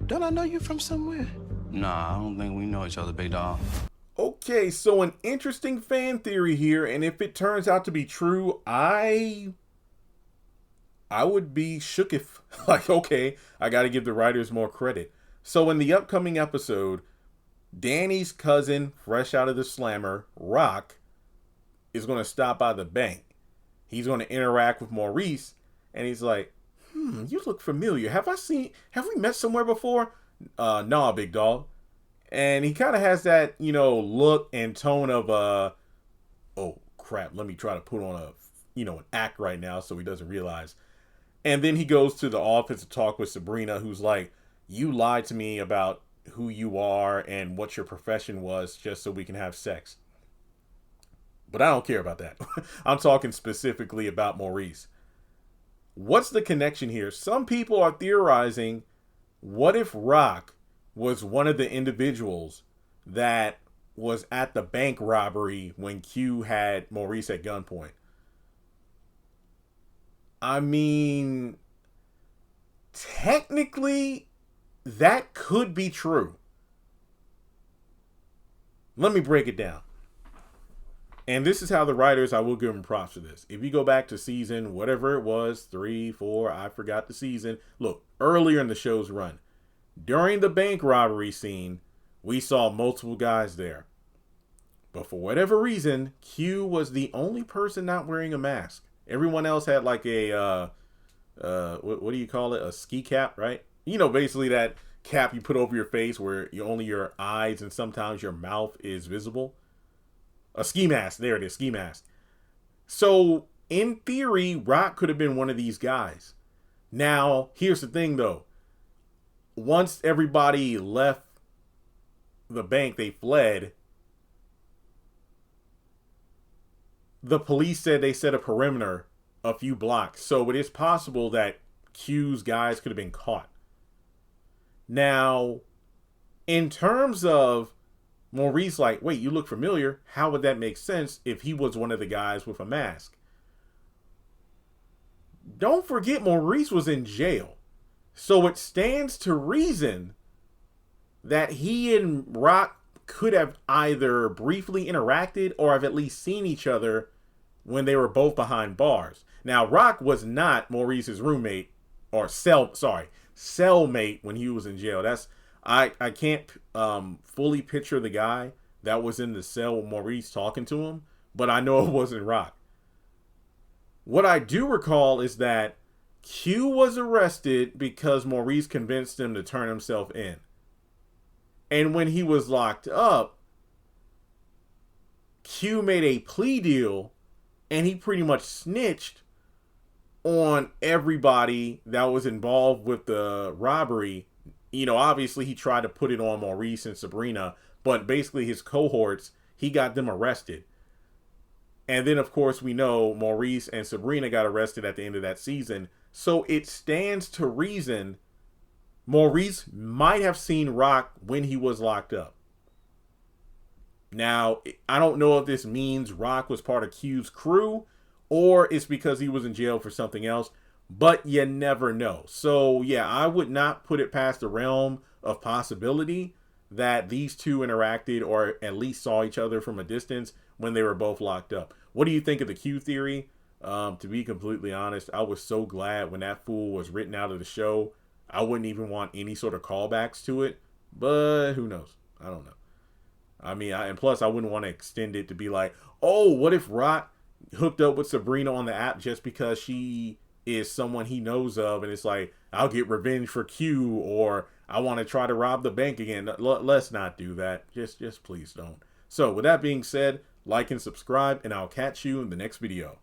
Don't I know you from somewhere? Nah, I don't think we know each other, big dog. Okay, so an interesting fan theory here, and if it turns out to be true, I would be shook if, like, okay, I got to give the writers more credit. So in the upcoming episode, Danny's cousin, fresh out of the slammer, Rock, is going to stop by the bank. He's going to interact with Maurice, and he's like, you look familiar. Have we met somewhere before? Nah, big dog. And he kind of has that, look and tone of, oh crap, let me try to put on an act right now so he doesn't realize. And then he goes to the office to talk with Sabrina, who's like, you lied to me about who you are and what your profession was just so we can have sex. But I don't care about that. I'm talking specifically about Maurice. What's the connection here? Some people are theorizing, what if Rock was one of the individuals that was at the bank robbery when Q had Maurice at gunpoint? I mean, technically, that could be true. Let me break it down. And this is how the writers, I will give them props for this. If you go back to season, whatever it was, 3, 4, I forgot the season. Look, earlier in the show's run, during the bank robbery scene, we saw multiple guys there. But for whatever reason, Q was the only person not wearing a mask. Everyone else had like a, what do you call it? A ski cap, right? Basically that cap you put over your face where only your eyes and sometimes your mouth is visible. A ski mask. There it is, ski mask. So, in theory, Rock could have been one of these guys. Now, here's the thing, though. Once everybody left the bank, they fled. The police said they set a perimeter a few blocks. So, it is possible that Q's guys could have been caught. Now, in terms of Maurice, like, wait, you look familiar. How would that make sense if he was one of the guys with a mask? Don't forget, Maurice was in jail. So it stands to reason that he and Rock could have either briefly interacted or have at least seen each other when they were both behind bars. Now, Rock was not Maurice's roommate or cellmate when he was in jail. I can't fully picture the guy that was in the cell with Maurice talking to him, but I know it wasn't Rock. What I do recall is that Q was arrested because Maurice convinced him to turn himself in. And when he was locked up, Q made a plea deal and he pretty much snitched on everybody that was involved with the robbery. Obviously he tried to put it on Maurice and Sabrina, but basically his cohorts, he got them arrested. And then, of course, we know Maurice and Sabrina got arrested at the end of that season. So it stands to reason Maurice might have seen Rock when he was locked up. Now, I don't know if this means Rock was part of Q's crew or it's because he was in jail for something else. But you never know. So, yeah, I would not put it past the realm of possibility that these two interacted or at least saw each other from a distance when they were both locked up. What do you think of the Q theory? To be completely honest, I was so glad when that fool was written out of the show. I wouldn't even want any sort of callbacks to it. But who knows? I don't know. I mean, and plus, I wouldn't want to extend it to be like, oh, what if Rock hooked up with Sabrina on the app just because she is someone he knows of, and it's like, I'll get revenge for Q, or I want to try to rob the bank again. Let's not do that. Just please don't. So with that being said, like and subscribe, and I'll catch you in the next video.